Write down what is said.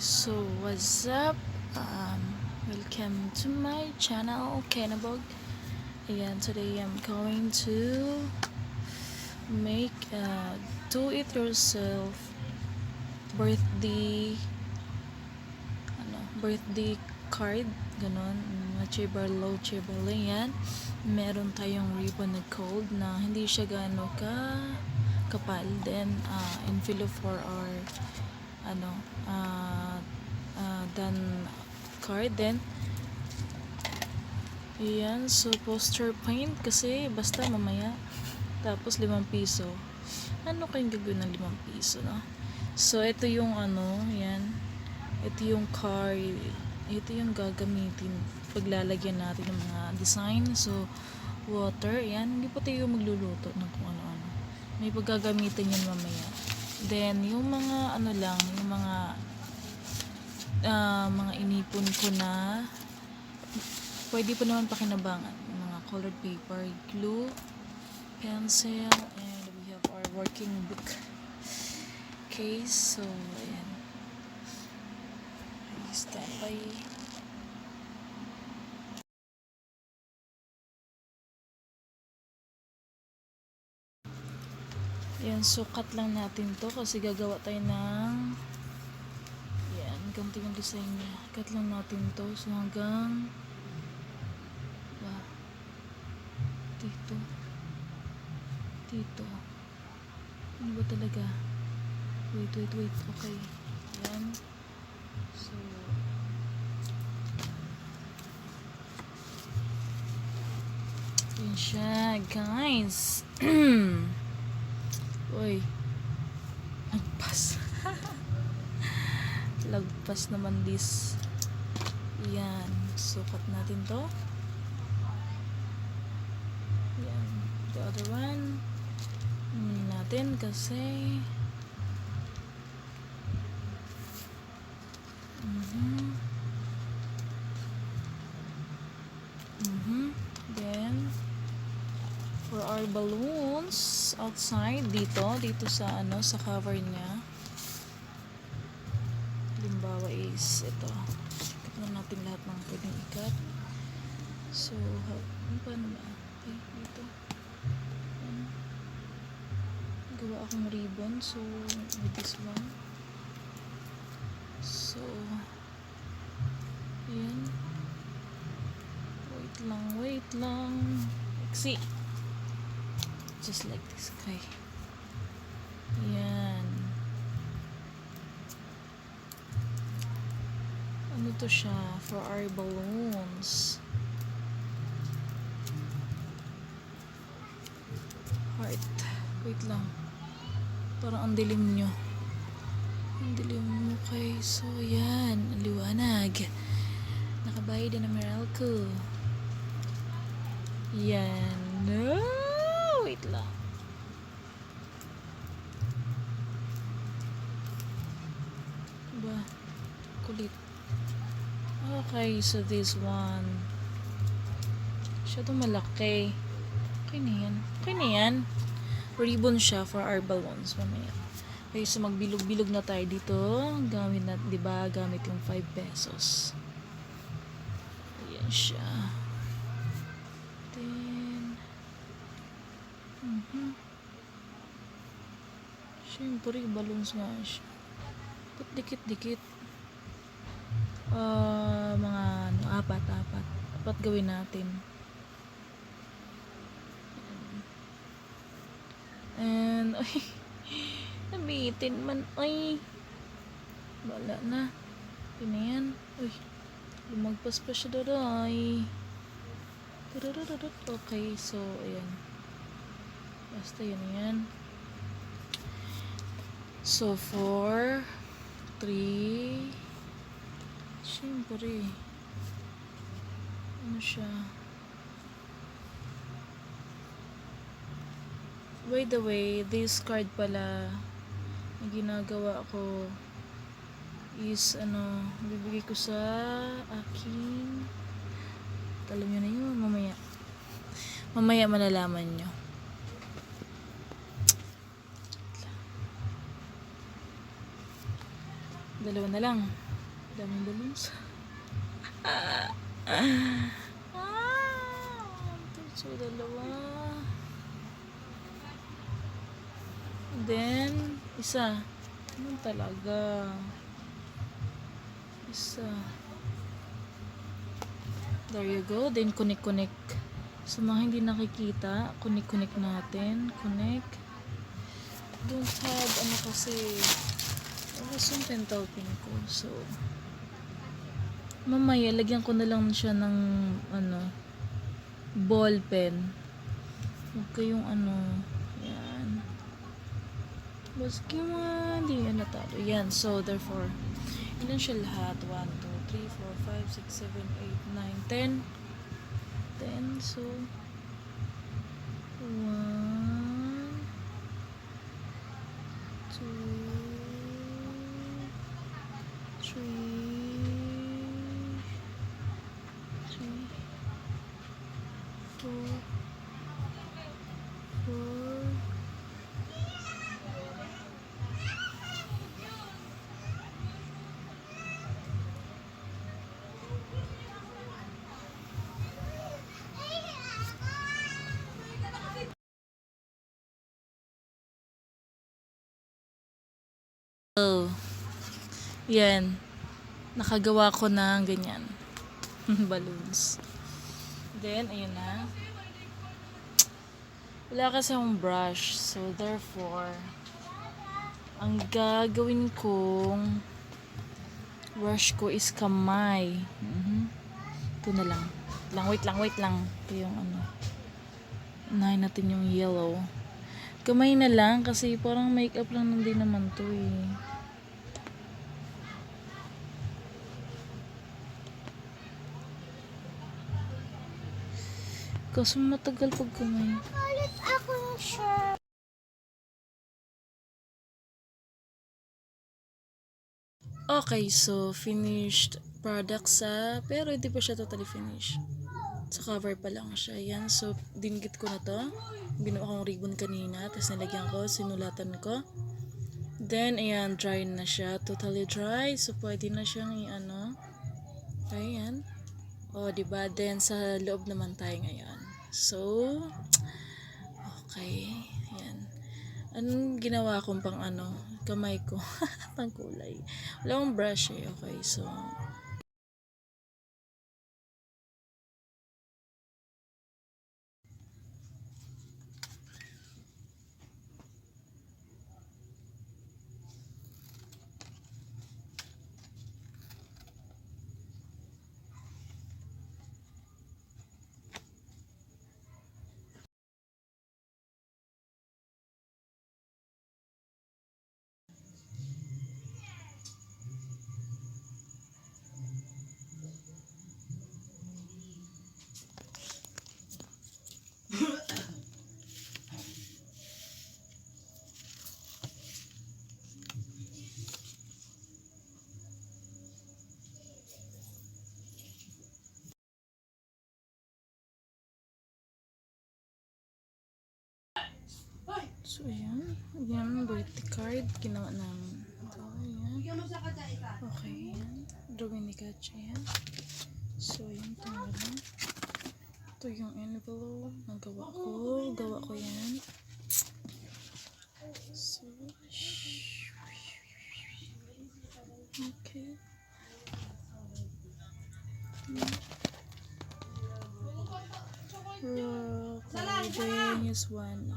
So what's up? Welcome to my channel, Kenabog. Ayan, today I'm going to make a do-it-yourself birthday birthday card, ganon, cheaper low, cheaper low. Yan, meron tayong ribbon na gold na hindi siya gaano kapal. Then envelope for our done card. Then yan, so poster paint kasi basta mamaya. Tapos 5 piso. Ano kayong gagawin ng 5 piso, no? So ito yung yan, ito yung card, ito yung gagamitin paglalagyan natin ng mga design. So water, yan, hindi pa tayo magluluto ng kung ano-ano, may paggagamitin yan mamaya. Then yung mga yung mga inipon ko na pwede pa naman pakinabangan, mga colored paper, glue, pencil, and we have our working book case. So ayan, start by yan, sukat lang natin to kasi gagawa tayo ng yan, ganito yung design niya. Cut lang natin to, so hanggang dito ano ba talaga, wait, okay, yan. So yan siya, guys. Uy, lagpas naman this. Yan, sukat natin to. Yan, the other one natin kasi then for our balloons outside, dito sa sa cover niya, halimbawa is ito, ikat na natin lahat ng pwedeng ikat. So paano ba? Okay, dito gawa akong ribbon, so with this one. So yan, wait lang, see, just like this, okay. Yan, ano to siya, for our balloons, heart. Wait lang, parang ang dilim nyo, okay. So yan, ang liwanag, nakabayad din ang Meralco. Yan, no, wait lang, ba kulit. Okay, so this one siya, to malaki, okay na yan, ribbon siya for our balloons mamaya. Okay, so magbilog-bilog na tayo dito, gamit na, diba, gamit yung 5 pesos. Ayan siya. Then syempre balloons nga siya, but dikit-dikit, mga apat gawin natin. And ay, nabitin man, ay wala na, yan. Uy, lumagpas pa siya daray. Okay, so ayan, basta yan. So 4, 3, syempre ano siya. By the way, this card pala na ginagawa ko is bibigay ko sa aking, alam nyo na yun, mamaya malalaman nyo. Dalawa na lang. Daming balloons. So, dalawa. Then, isa. Ano talaga? Isa. There you go. Then, connect. Sa mga hindi nakikita, connect natin. Connect. Don't have, ano kasi, was yung pentel pin ko. So, mamaya, lagyan ko na lang siya ng, ball pen. Huwag kayong yan. Baski mo, hindi yan natalo. Yan, so, therefore, ilan siya lahat? 1, 2, 3, 4, 5, 6, 7, 8, 9, 10. 10, so, 1, 2, 3, 4, 4. Oh, yan. Nakagawa ko ng ganyan. Balloons. Then, ayun na. Wala kasi akong brush. So, therefore, ang gagawin kong brush ko is kamay. Ito na lang. Wait lang. Ito yung unahin natin yung yellow. Kamay na lang kasi parang makeup lang din naman to eh. Kasi matagal pag kamay. Ulit ako ng shirt. Okay, so finished product pero hindi pa siya totally finished. Sa cover pa lang siya. Yan, so dinggit ko na to. Binuo akong ribbon kanina, tapos nilagyan ko, sinulatan ko. Then, ayan, dry na siya. Totally dry. So, pwede na siyang Ayan. O, diba? Then, sa loob naman tayo ngayon. So, okay. Ayan. Anong ginawa kong pang kamay ko? Pang kulay. Wala akong brush eh. Okay, so, ayan. Ayan, birthday card. Ginawa namin. So, ayan. Okay, ayan. Drawing ni Katya, ayan. So, ayan. Ito yung envelope. Nagawa ko. Gawa ko yan. So, okay. Rock. Then, here's one.